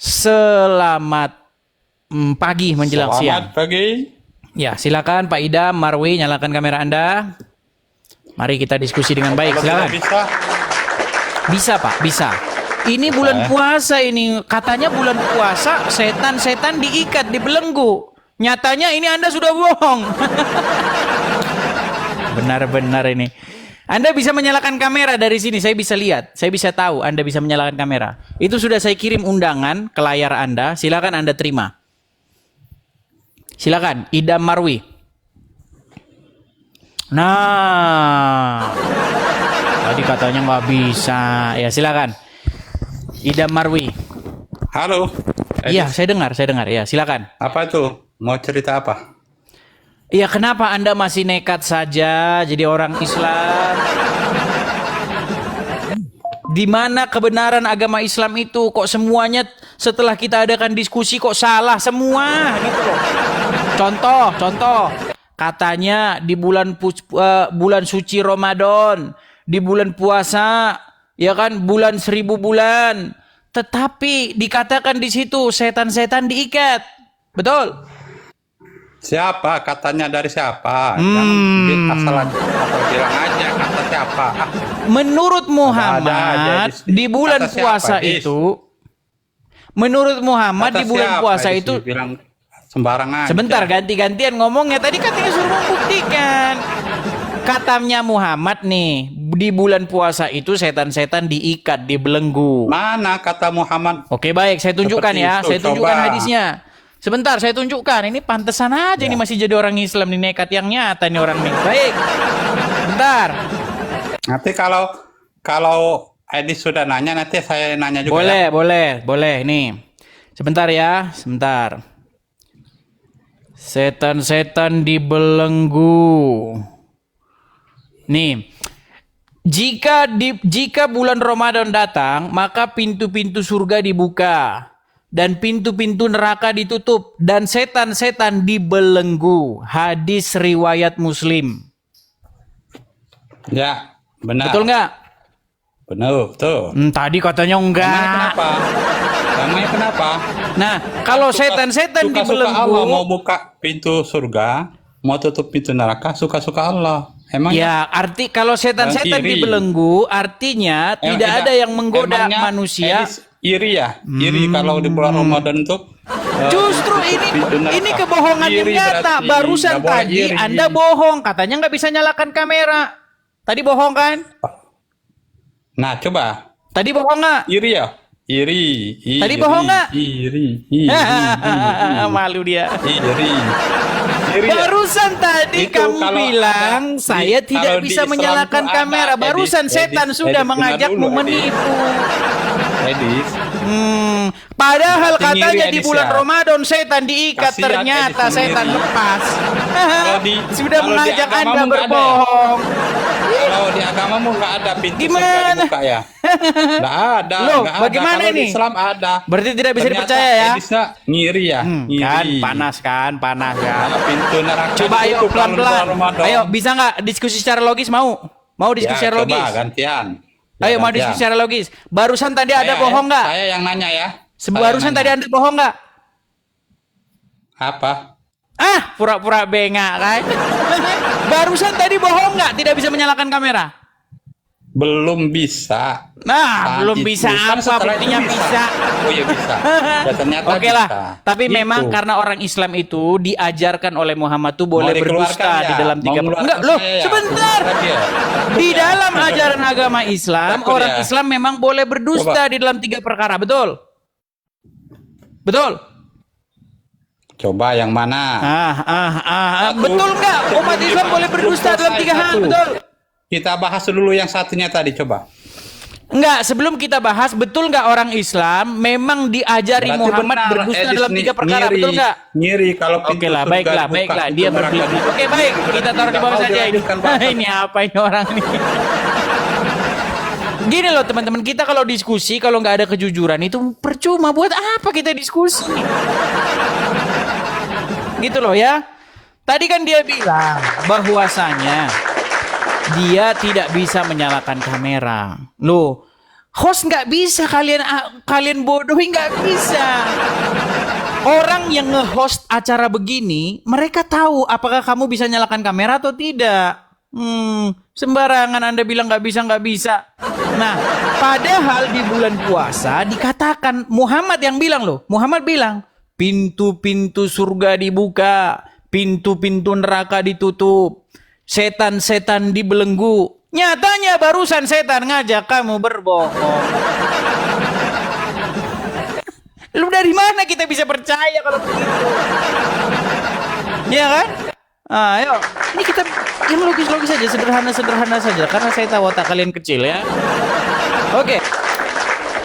Selamat pagi menjelang siang. Selamat pagi. Ya, silakan Pak Idam, Marwi, nyalakan kamera Anda. Mari kita diskusi dengan baik. Kalau Silakan. tidak bisa, Bisa, Pak, bisa. Ini bulan puasa ini. Katanya bulan puasa setan-setan diikat, dibelenggu. Nyatanya ini Anda sudah bohong. Benar-benar ini. Anda bisa menyalakan kamera dari sini, saya bisa lihat. Saya bisa tahu Anda bisa menyalakan kamera. Itu sudah saya kirim undangan ke layar Anda. Silakan Anda terima. Silakan, Idam Marwi. Nah, tadi katanya nggak bisa. Ya silakan, Idam Marwi. halo. Iya, saya dengar. Ya, silakan. Apa tuh? Mau cerita apa? Iya, kenapa Anda masih nekat saja jadi orang Islam? Di mana kebenaran agama Islam itu? Kok semuanya setelah kita adakan diskusi kok salah semua gitu loh. Contoh. Katanya di bulan suci Ramadan, di bulan puasa, ya kan, bulan 1000 bulan. Tetapi dikatakan di situ setan-setan diikat. Betul? Siapa? Katanya dari siapa? Jangan asal bilang aja kata siapa. Menurut Muhammad Ada aja di bulan kata siapa, puasa Dis? itu, menurut Muhammad di Kata bulan siapa puasa Dis? itu, Bilang sembarangan. sebentar ganti-gantian ngomongnya. Tadi katanya suruh membuktikan. Katanya Muhammad nih, di bulan puasa itu setan-setan diikat, dibelenggu. Mana kata Muhammad? Oke, baik, saya tunjukkan Seperti ya. itu, Saya tunjukkan coba. hadisnya. Sebentar, saya tunjukkan. Ini pantesan aja ini masih jadi orang Islam, nih nekat yang nyata nih orang nih. Baik. Bentar. Nanti kalau Edis sudah nanya, nanti saya nanya juga. Ya. Boleh. Nih. Sebentar ya, sebentar. Setan-setan dibelenggu. Nih. Jika bulan Ramadan datang, maka pintu-pintu surga dibuka dan pintu-pintu neraka ditutup dan setan-setan dibelenggu. Hadis riwayat Muslim. Ya, benar. Betul nggak? Benar, betul. Tadi katanya enggak. Emangnya kenapa? Nah, kalau setan-setan Suka-suka Allah dibelenggu, mau buka pintu surga, mau tutup pintu neraka, suka-suka Allah. Emang ya arti kalau setan-setan iri. dibelenggu, artinya tidak ada yang menggoda emangnya manusia. Edis iri ya? Iri kalau di bulan Ramadan tuh. Justru ini kebohongan yang Iri nyata. berarti. Barusan Nggak boleh tadi iri. Anda bohong, katanya nggak bisa nyalakan kamera. Tadi bohong kan? Nah, coba. Tadi bohong nggak? Iri ya? Iri. Tadi bohong nggak? Iri. Malu dia. Iri. Iri ya? Barusan tadi Itu kamu kalau bilang ada- saya kalau tidak di bisa Islam menyalakan tuh ada, kamera. Barusan Edis, setan sudah dengar mengajakmu dulu, Edis. menipu. Edis. Padahal Berarti ngiri, katanya di Edis, bulan ya? Ramadan setan diikat, Kasihan, ternyata Edis, setan ngiri. lepas. Kalau Sudah di mengajak agamamu Anda nggak ada ya? berbohong. Kalau di agamamu nggak ada pintu surga Gimana? dibuka ya? Nggak ada. Loh, nggak ada. bagaimana Kalau ini? di Islam ada. Berarti tidak bisa Ternyata dipercaya ya? Edisnya ngiri ya? Ngiri. Kan panas kan. Nah, pintu neraka Coba ayo ditutup kalau di bulan pelan-pelan. Ramadan. Ayo, bisa nggak diskusi secara logis mau? Mau diskusi Ya, secara coba logis? gantian. Ayo mau gantian. diskusi secara logis. Barusan tadi ada Saya- bohong nggak? Saya yang nanya ya. Barusan tadi Anda bohong nggak? Apa? Pura-pura bengak kan? Barusan tadi bohong nggak? Tidak bisa menyalakan kamera. Belum bisa. Belum bisa Kan apa? setelah itu Buktinya bisa. Oh iya bisa. Ya, ternyata Oke lah, bisa. tapi Gitu. memang karena orang Islam itu diajarkan oleh Muhammad tuh boleh Mau dikeluarkan berdusta ya? di dalam Mau tiga mengeluarkan Enggak, loh, saya ya? sebentar. Takut ya? Di dalam ajaran agama Islam, Takut orang ya? Islam memang boleh berdusta Coba. di dalam 3 perkara, betul? Betul? Coba yang mana? Betul nggak? Umat Islam boleh berdusta dalam 3 hal, Satu. betul? Kita bahas dulu yang satunya tadi, coba. Enggak, sebelum kita bahas, betul nggak orang Islam memang diajari Berarti Muhammad benar, berdusta Edis dalam 3 perkara, ngiri. betul nggak? Ngiri kalau pintu Oke lah, surga baiklah, dibuka, dia pintu neraka berbeda. dibuka. Oke, baik, kita taruh di bawah Nggak saja mau ini. dilanjutkan bahasan. Ini apa ini orang ini? Gini loh teman-teman, kita kalau diskusi, kalau nggak ada kejujuran itu percuma. Buat apa kita diskusi? Gitu loh ya. Tadi kan dia bilang bahwasanya dia tidak bisa menyalakan kamera. Loh, Host nggak bisa kalian bodohi, nggak bisa. Orang yang nge-host acara begini, mereka tahu apakah kamu bisa nyalakan kamera atau tidak. Sembarangan Anda bilang nggak bisa. Nah, padahal di bulan puasa dikatakan, Muhammad yang bilang loh. Muhammad bilang, pintu-pintu surga dibuka, pintu-pintu neraka ditutup, setan-setan dibelenggu. Nyatanya barusan setan ngajak kamu berbohong. Lu dari mana kita bisa percaya kalau begitu? Ya kan? Ayo, ini kita yang logis-logis saja, sederhana-sederhana saja, karena saya tahu otak kalian kecil ya. Oke.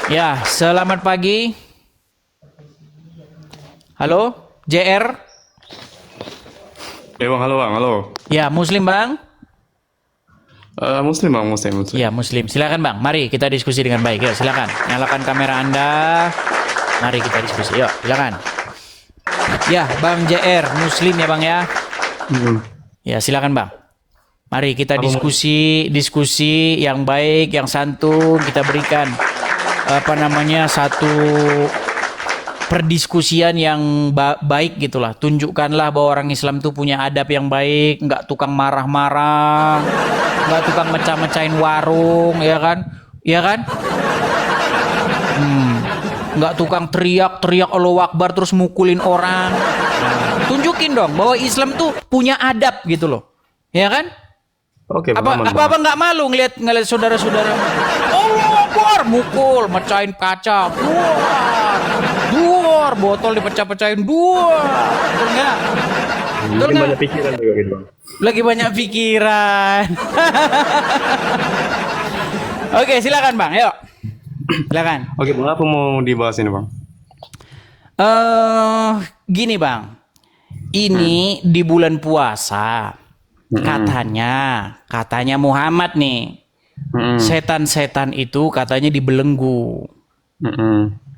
Ya, selamat pagi. Halo, JR. Bang, halo bang, halo. Ya, Muslim bang. Muslim bang, Muslim. Ya, Muslim. Silakan bang, mari kita diskusi dengan baik. Yuk, silakan. Nyalakan kamera Anda. Mari kita diskusi. Yuk, silakan. Ya, Bang JR, Muslim ya bang ya. Ya, silakan bang. Mari kita diskusi yang baik, yang santun. Kita berikan satu perdiskusian yang baik gitulah. Tunjukkanlah bahwa orang Islam tuh punya adab yang baik, nggak tukang marah-marah, nggak tukang mecah-mecahin warung, ya kan? Ya kan? Nggak tukang teriak-teriak Allahu Akbar terus mukulin orang. Tunjukin dong bahwa Islam tuh punya adab gitu loh. Ya kan? Oke, Apa nggak malu ngeliat saudara-saudara Allahu Akbar mukul, mecahin kaca, duar, botol dipecah-pecahin, duar. Betul nggak? Betul nggak? banyak pikiran juga gitu bang. Lagi banyak pikiran. Oke, silakan bang, yuk. Silakan. Oke bang, apa mau dibahas ini bang? Gini bang, ini di bulan puasa katanya Muhammad nih, setan-setan itu katanya dibelenggu,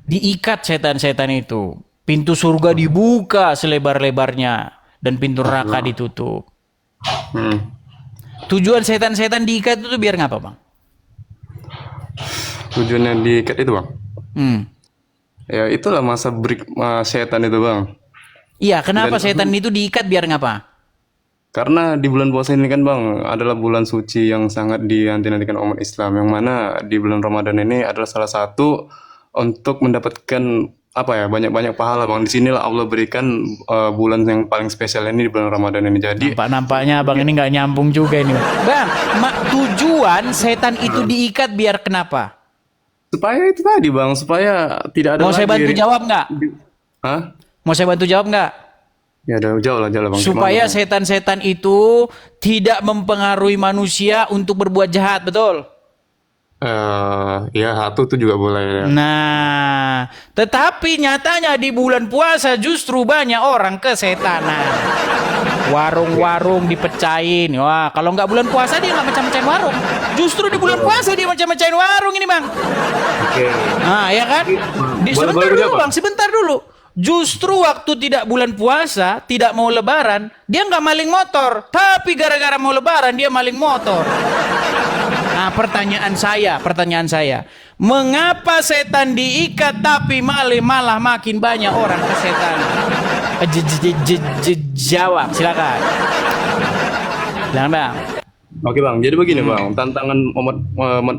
diikat setan-setan itu, pintu surga dibuka selebar-lebarnya dan pintu neraka ditutup. Tujuan setan-setan diikat itu biar ngapa bang? Tujuannya diikat itu bang? Ya itulah masa break setan itu bang. Iya, kenapa setan itu diikat biar ngapa? Karena di bulan puasa ini kan bang adalah bulan suci yang sangat dinanti-nantikan umat Islam, yang mana di bulan Ramadan ini adalah salah satu untuk mendapatkan banyak-banyak pahala bang. Disinilah Allah berikan bulan yang paling spesial ini di bulan Ramadan ini. Jadi nampaknya bang ini nggak nyambung juga ini bang. Tujuan setan itu diikat biar kenapa? supaya itu tadi bang, supaya tidak ada Mau saya bantu jawab nggak? Hah? Mau saya bantu jawab nggak? Ya udah jauh lah bang. Supaya setan-setan itu tidak mempengaruhi manusia untuk berbuat jahat, betul? Ya satu itu juga boleh ya. Nah, tetapi nyatanya di bulan puasa justru banyak orang kesetanan. Warung-warung dipecahin. Wah, kalau nggak bulan puasa dia nggak mecah-mecahin warung. Justru di bulan puasa dia mecah-mecahin warung ini bang. Oke. Nah, ya kan? Sebentar dulu. Justru waktu tidak bulan puasa, tidak mau lebaran, dia nggak maling motor. Tapi gara-gara mau lebaran, dia maling motor. Nah, pertanyaan saya. Mengapa setan diikat tapi malah makin banyak orang kesetanan? Jawab, silakan. Silakan bang. Oke bang, jadi begini bang, tantangan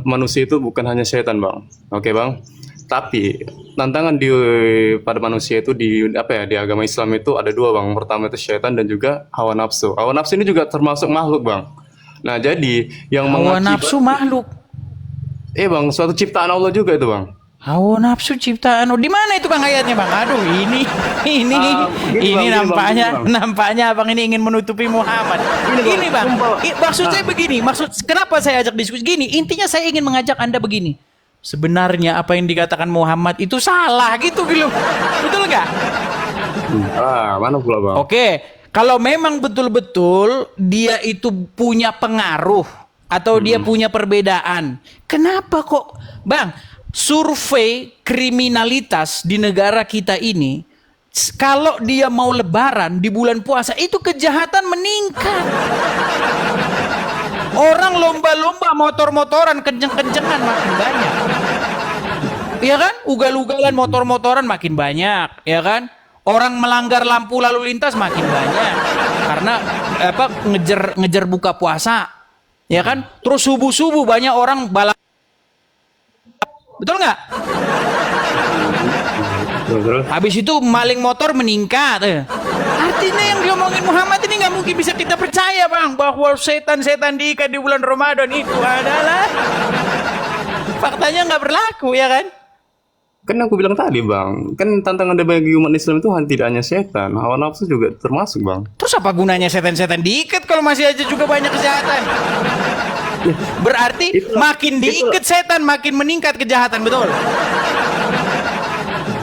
manusia itu bukan hanya setan bang. Oke bang. Tapi tantangan pada manusia itu di agama Islam itu ada dua bang. Pertama itu syaitan dan juga hawa nafsu. Hawa nafsu ini juga termasuk makhluk bang. Nah jadi yang hawa nafsu makhluk. Bang, suatu ciptaan Allah juga itu bang. Hawa nafsu ciptaan di mana itu bang ayatnya bang? Aduh ini nampaknya abang ini ingin menutupi Muhammad. Ini bang, maksud saya begini. Kenapa saya ajak diskusi gini? Intinya saya ingin mengajak Anda begini. Sebenarnya apa yang dikatakan Muhammad itu salah gitu. Betul nggak? Mana pula bang? Oke, kalau memang betul-betul dia itu punya pengaruh atau dia punya perbedaan, kenapa kok bang survei kriminalitas di negara kita ini, kalau dia mau lebaran di bulan puasa itu kejahatan meningkat. Orang lomba-lomba motor-motoran kenceng-kencengan makin banyak. Iya kan? Ugal-ugalan motor-motoran makin banyak, ya kan? Orang melanggar lampu lalu lintas makin banyak karena ngejar buka puasa, ya kan? Terus subuh-subuh banyak orang balap, betul nggak? Terus? Habis itu maling motor meningkat. Artinya yang diomongin Muhammad ini nggak mungkin bisa kita percaya, Bang, bahwa setan-setan diikat di bulan Ramadan itu adalah faktanya nggak berlaku, ya kan? Kan aku bilang tadi bang, kan tantangan bagi umat Islam itu tidak hanya setan, hawa nafsu juga termasuk bang. Terus apa gunanya setan-setan diikat kalau masih aja juga banyak kejahatan? Berarti makin diikat setan makin meningkat kejahatan, betul?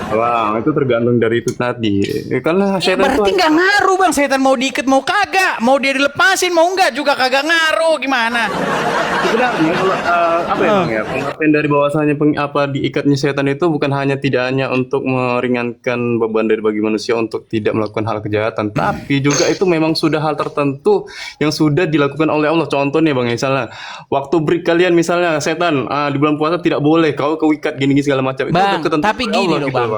Bang, itu tergantung dari itu tadi. Karena setan Berarti itu nggak ngaruh, Bang, setan mau diikat mau kagak, mau dia dilepasin mau enggak juga kagak ngaruh, gimana? sebenarnya kalau apa ya bang ya, pengertian dari bahwasanya diikatnya setan itu bukan hanya tidak hanya untuk meringankan beban dari bagi manusia untuk tidak melakukan hal kejahatan, tapi juga itu memang sudah hal tertentu yang sudah dilakukan oleh Allah. Contohnya bang, misalnya waktu break kalian misalnya setan di bulan puasa tidak boleh kau ikat gini segala macam. Bang, itu ketentuan tapi Allah gini loh gitu Bang,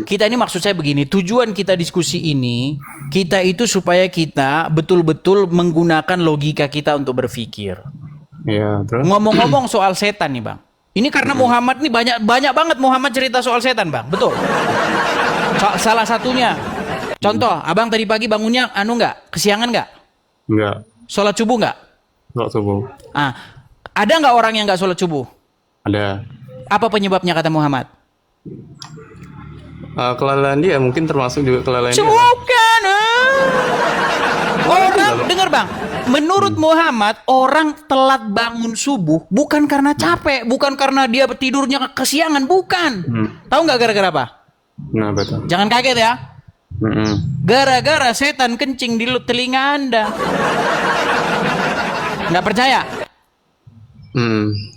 kita ini maksud saya begini, tujuan kita diskusi ini, kita itu supaya kita betul-betul menggunakan logika kita untuk berpikir. Iya, terus Ngomong-ngomong soal setan nih Bang, ini karena Muhammad nih banyak banget Muhammad cerita soal setan Bang, betul? Salah satunya, contoh, Abang tadi pagi bangunnya nggak, kesiangan nggak? enggak, Sholat subuh nggak? enggak subuh. Ada nggak orang yang nggak sholat subuh? Ada. Apa penyebabnya kata Muhammad? Kelalaian dia mungkin termasuk juga kelalaian dia. Bukan. Orang dengar Bang, menurut Muhammad orang telat bangun subuh bukan karena capek, bukan karena dia tidurnya kesiangan, bukan. Tahu nggak gara-gara apa? Nah, betul. Jangan kaget ya. Gara-gara setan kencing di telinga Anda. Nggak percaya?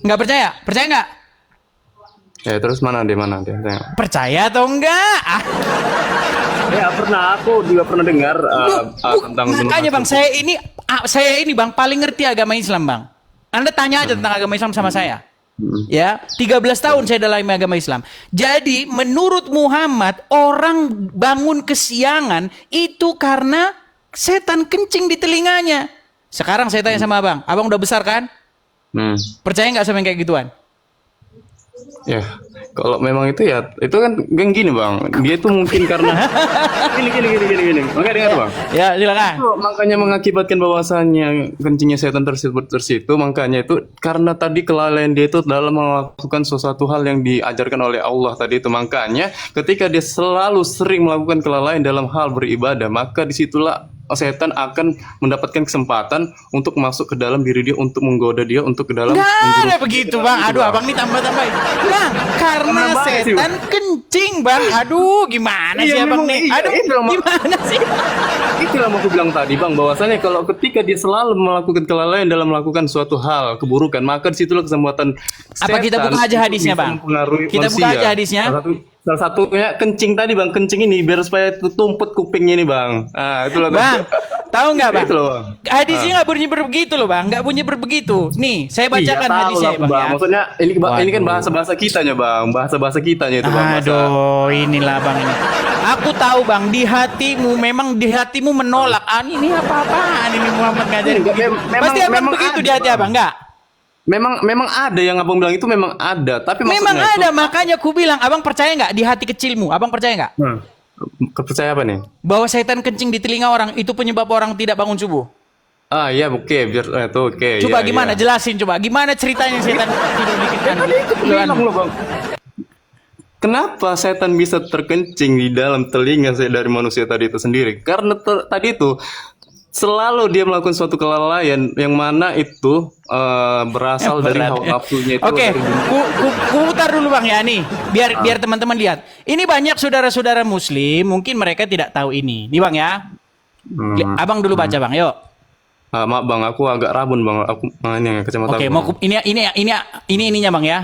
Nggak percaya? Percaya nggak? Ya terus mana dia? Percaya atau enggak? Ya pernah, aku juga pernah dengar tentang Makanya Bang, saya ini Bang paling ngerti agama Islam Bang. Anda tanya aja tentang agama Islam sama saya. Ya, 13 tahun saya dalam agama Islam. Jadi menurut Muhammad orang bangun kesiangan itu karena setan kencing di telinganya. Sekarang saya tanya sama Abang udah besar kan? Percaya nggak sama yang kayak gituan? Ya, kalau memang itu ya, itu kan gini bang, dia itu mungkin karena gini. Makanya dengar bang. Ya silakan. Itu makanya mengakibatkan bahwasannya kencingnya setan tersebut makanya itu karena tadi kelalaian dia itu dalam melakukan sesuatu hal yang diajarkan oleh Allah tadi itu. Makanya ketika dia selalu sering melakukan kelalaian dalam hal beribadah, maka disitulah setan akan mendapatkan kesempatan untuk masuk ke dalam diri dia, untuk menggoda dia, untuk ke dalam. Nggak ada begitu bang. Aduh abang nih tambah-tambahin. Nah karena setan kencing bang. Aduh gimana sih abang nih? Aduh gimana sih? Itulah mau aku bilang tadi bang, bahwasanya kalau ketika dia selalu melakukan kelalaian dalam melakukan suatu hal keburukan, maka disitulah kesempatan apa kita buka aja hadisnya bang? Kita buka aja hadisnya. Salah satunya kencing tadi bang, kencing ini biar supaya tumput kupingnya ini bang. Itulah bang. Tahu nggak bang? Itu loh, bang. Hadisnya nggak bunyi begitu loh bang, nggak bunyi begitu. Nih saya bacakan hadisnya lah, bang. ya. Maksudnya ini kan bahasa kitanya bang, bahasa kitanya itu bang. Aduh, inilah bang ini. Aku tahu bang, di hatimu menolak. Ini apa-apaan ini Muhammad ngajarin begitu. Pasti abang begitu di hati abang, nggak? Memang ada yang abang bilang itu memang ada, tapi memang ada, itu, makanya aku bilang, abang percaya nggak di hati kecilmu? Abang percaya nggak? Percaya apa nih? Bahwa setan kencing di telinga orang itu penyebab orang tidak bangun subuh. Iya oke, biar itu oke. Coba ya, gimana? Ya. Jelasin coba. Gimana ceritanya setan tidur dikit kan? Bang. Kenapa setan bisa terkencing di dalam telinga dari manusia tadi itu sendiri? Karena tadi itu selalu dia melakukan suatu kelalaian yang mana itu berasal dari hawa nafsunya itu. Oke, putar dulu bang ya nih, biar teman-teman lihat. Ini banyak saudara-saudara Muslim, mungkin mereka tidak tahu ini. Nih bang ya, abang dulu baca bang, yuk. Maaf bang, aku agak rabun bang, aku ini kacamata. Oke, mau ini ininya bang ya,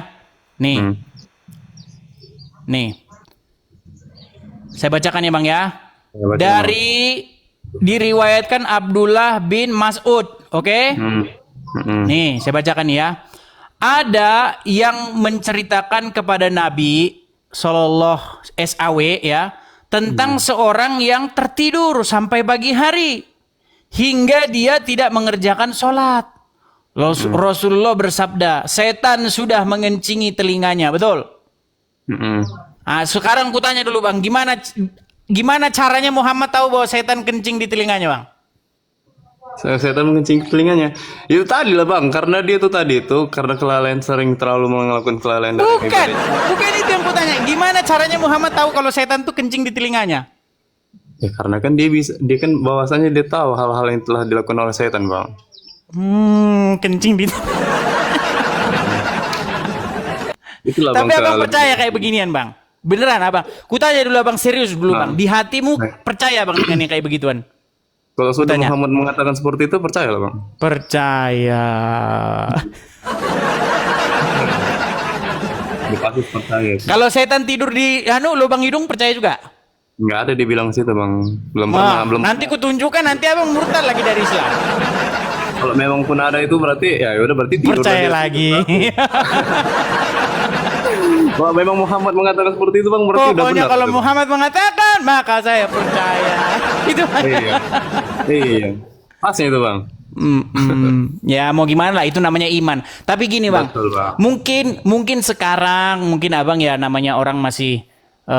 nih, nih, saya bacakan ya bang ya, dari diriwayatkan Abdullah bin Mas'ud, oke? Nih, saya bacakan ya. ada yang menceritakan kepada Nabi Sallallahu SAW ya tentang seorang yang tertidur sampai pagi hari hingga dia tidak mengerjakan sholat. Rasulullah bersabda, setan sudah mengencingi telinganya, betul? Nah, sekarang kutanya dulu bang, gimana caranya Muhammad tahu bahwa setan kencing di telinganya bang? Setan mengencing telinganya. Itu tadi lah bang, karena dia tuh tadi itu karena kelalaian, sering terlalu melakukan kelalaian dari Bukan itu yang kutanya. Gimana caranya Muhammad tahu kalau setan tuh kencing di telinganya? Ya karena kan dia kan bahwasanya dia tahu hal-hal yang telah dilakukan oleh setan bang. Kencing di. Itulah Tapi bang. abang percaya kayak beginian bang? Beneran abang? Kutanya dulu abang, serius dulu bang. Di hatimu percaya bang dengan yang kayak begituan? Kalau sudah Tanya. Muhammad mengatakan seperti itu, percaya lah bang. Percaya. Pasti percaya. Kalau setan tidur di lubang hidung percaya juga? Nggak ada dibilang situ bang. Belum Wah, pernah. Belum. nanti kutunjukkan, nanti abang murtad lagi dari Islam. Kalau memang pun ada itu berarti ya udah berarti tidur Percaya aja. lagi. Kalau memang Muhammad mengatakan seperti itu bang, berarti udah Pokoknya benar. kalau itu, Bang. Muhammad mengatakan, maka saya percaya. Itu Iya. Iya. Pasnya itu bang. Ya mau gimana lah, itu namanya iman. Tapi gini bang, Betul, Bang. mungkin sekarang mungkin abang ya namanya orang masih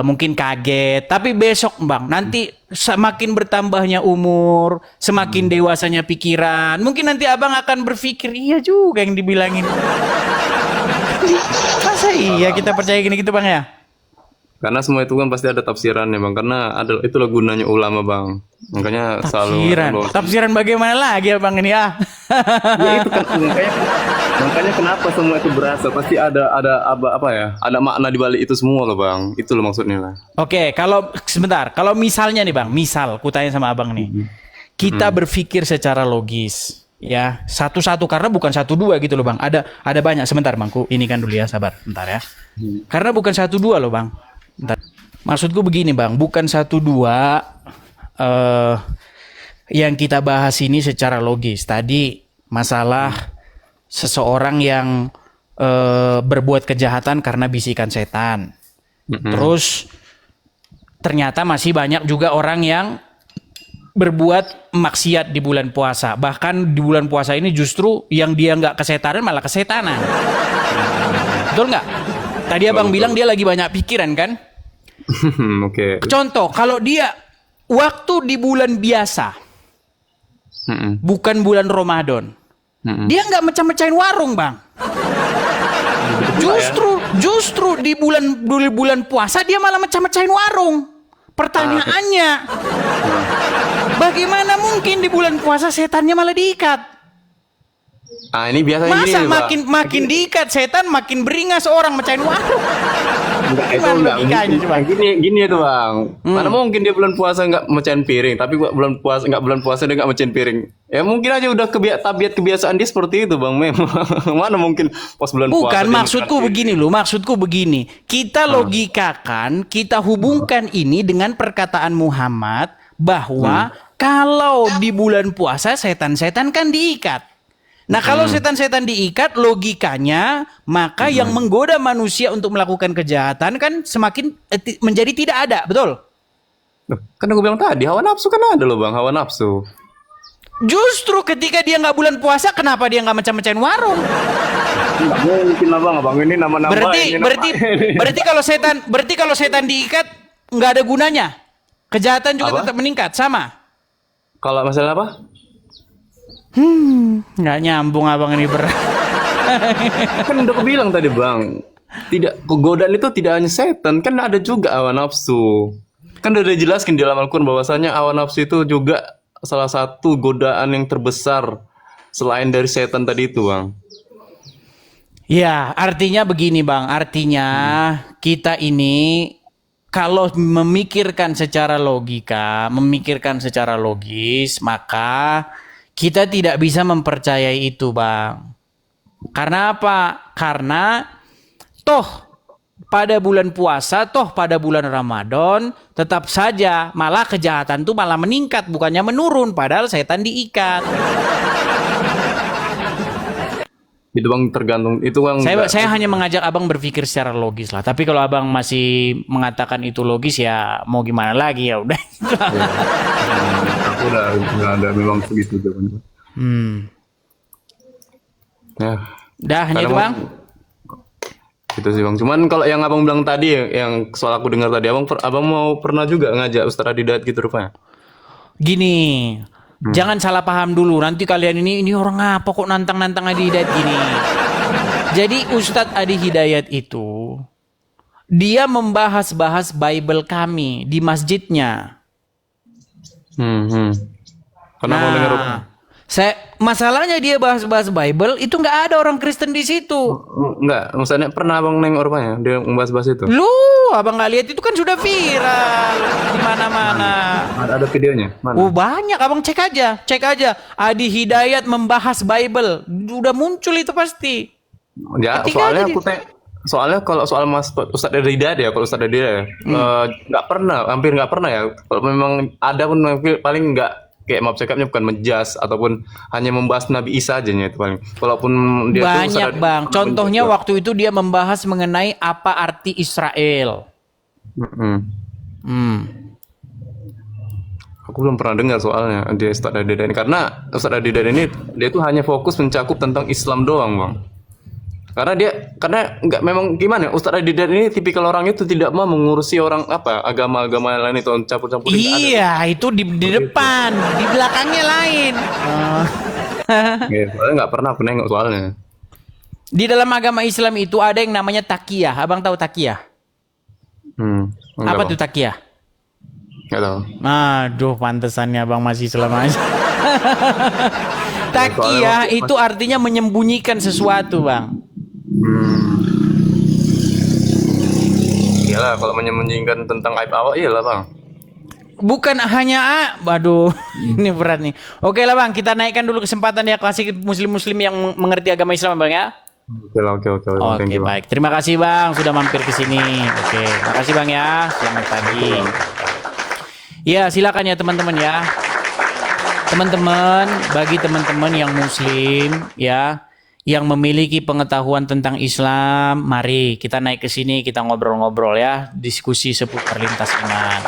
mungkin kaget. Tapi besok bang, nanti semakin bertambahnya umur, semakin dewasanya pikiran, mungkin nanti abang akan berpikir iya juga yang dibilangin. Masa iya kita percaya gini gitu bang ya? Karena semua itu kan pasti ada tafsirannya bang. Karena itulah gunanya ulama bang. Makanya selalu Tafsiran bagaimana lagi abang ini ya? Ya itu kan makanya kenapa semua itu berasa pasti ada apa ya? Ada makna di balik itu semua loh bang. Itu loh maksudnya lah. Oke, kalau sebentar, kalau misalnya nih bang, misal ku tanya sama abang nih, kita berpikir secara logis, ya satu-satu karena bukan satu dua gitu loh bang. Ada banyak. Sebentar bangku, ini kan dulu ya, sabar, bentar ya. Karena bukan satu dua loh bang. Bentar. Maksudku begini bang, bukan satu dua yang kita bahas ini secara logis. Tadi masalah seseorang yang berbuat kejahatan karena bisikan setan. Terus ternyata masih banyak juga orang yang berbuat maksiat di bulan puasa. Bahkan di bulan puasa ini justru yang dia nggak kesetanan malah kesetanan. Betul nggak? Tadi abang bilang dia lagi banyak pikiran kan? Oke. Contoh, kalau dia waktu di bulan biasa, bukan bulan Ramadan, dia nggak mecah-mecahin warung bang. Justru di bulan puasa dia malah mecah-mecahin warung. Pertanyaannya, bagaimana mungkin di bulan puasa setannya malah diikat? Ini biasanya Masa gini, makin diikat setan makin beringas orang mecahin warung. Enggak gini itu bang. Mana mungkin dia bulan puasa nggak mecahin piring, tapi bulan puasa dia nggak mecahin piring. Ya mungkin aja udah tabiat kebiasaan dia seperti itu bang. Memang mana mungkin pas bulan puasa. Bukan, maksudku begini. Kita logikakan, kita hubungkan ini dengan perkataan Muhammad bahwa kalau di bulan puasa setan-setan kan diikat. Nah kalau setan-setan diikat, logikanya maka yang menggoda manusia untuk melakukan kejahatan kan semakin menjadi tidak ada, betul? Kan aku bilang tadi hawa nafsu kan ada loh bang, hawa nafsu. Justru ketika dia nggak bulan puasa, kenapa dia nggak mecah-mecahin warung? Nggak mungkin lah bang ini nama-nama. Berarti kalau setan diikat nggak ada gunanya, kejahatan juga tetap meningkat, sama? Kalau masalah apa? Nggak nyambung abang ini berat. Kan udah aku bilang tadi bang, tidak, godaan itu tidak hanya setan, kan ada juga hawa nafsu. Kan udah dijelaskan di dalam Al-Quran bahwasanya hawa nafsu itu juga salah satu godaan yang terbesar selain dari setan tadi itu bang. Ya, artinya begini bang, artinya kita ini kalau memikirkan secara logika, memikirkan secara logis, maka kita tidak bisa mempercayai itu bang. Karena apa? Karena toh pada bulan puasa, toh pada bulan Ramadan, tetap saja malah kejahatan itu malah meningkat, bukannya menurun, padahal setan diikat. Itu bang tergantung itu bang. Saya hanya mengajak abang berpikir secara logis lah. Tapi kalau abang masih mengatakan itu logis ya mau gimana lagi ya udah. Aku udah nggak ada memang begitu jawabannya. Ya. Dah hanya itu bang. Itu sih bang. Cuman kalau yang abang bilang tadi, yang soal aku dengar tadi, abang mau pernah juga ngajak Ustadz Adi Hidayat gitu rupanya. Gini, jangan salah paham dulu. Nanti kalian ini orang apa kok nantang-nantang Adi Hidayat gini. Jadi Ustadz Adi Hidayat itu dia membahas-bahas Bible kami di masjidnya. Kenapa dengar rupanya? Masalahnya dia bahas-bahas Bible itu nggak ada orang Kristen di situ. Enggak, maksudnya pernah abang nengok rupanya dia membahas-bahas itu. Lu, abang nggak lihat itu kan sudah viral di mana-mana. Ada videonya? Mana? Oh banyak, abang cek aja. Adi Hidayat membahas Bible, udah muncul itu pasti. Ya, Ketika soalnya kalau soal Mas Ustadz Adi Hidayat ya, kalau Ustadz Adi Hidayat nggak pernah, hampir nggak pernah ya. Kalau memang ada pun paling nggak kayak maaf cakapnya bukan menjas ataupun hanya membahas Nabi Isa aja itu paling. Walaupun dia banyak bang. Contohnya waktu itu dia membahas mengenai apa arti Israel. Aku belum pernah dengar soalnya dia Ustadz Adi Hidayat ini, karena Ustadz Adi Hidayat ini dia tuh hanya fokus mencakup tentang Islam doang bang. Karena nggak memang gimana Ustadz Adi Hidayat ini tipikal orang itu tidak mau mengurusi orang agama-agama lain itu campur-campur. Iya, itu di depan, di belakangnya lain. Ya, soalnya nggak pernah aku nengok soalnya. Di dalam agama Islam itu ada yang namanya takiyah. Abang tahu takiyah? Apa tuh takiyah? Nggak tahu. Aduh, pantesannya abang masih selama aja. Takiyah itu artinya menyembunyikan sesuatu, bang. Iyalah, kalau menyembunyikan tentang aib awak, iyalah bang. Bukan hanya waduh, ini berat nih. Oke lah bang, kita naikkan dulu kesempatan ya kasih muslim-muslim yang mengerti agama Islam bang ya. Oke. Oke baik, terima kasih bang sudah mampir ke sini. Oke, makasih bang ya. Selamat pagi. Ya silakan ya teman-teman ya. Teman-teman, bagi teman-teman yang muslim ya, yang memiliki pengetahuan tentang Islam, mari kita naik ke sini, kita ngobrol-ngobrol ya, diskusi seputar lintas iman.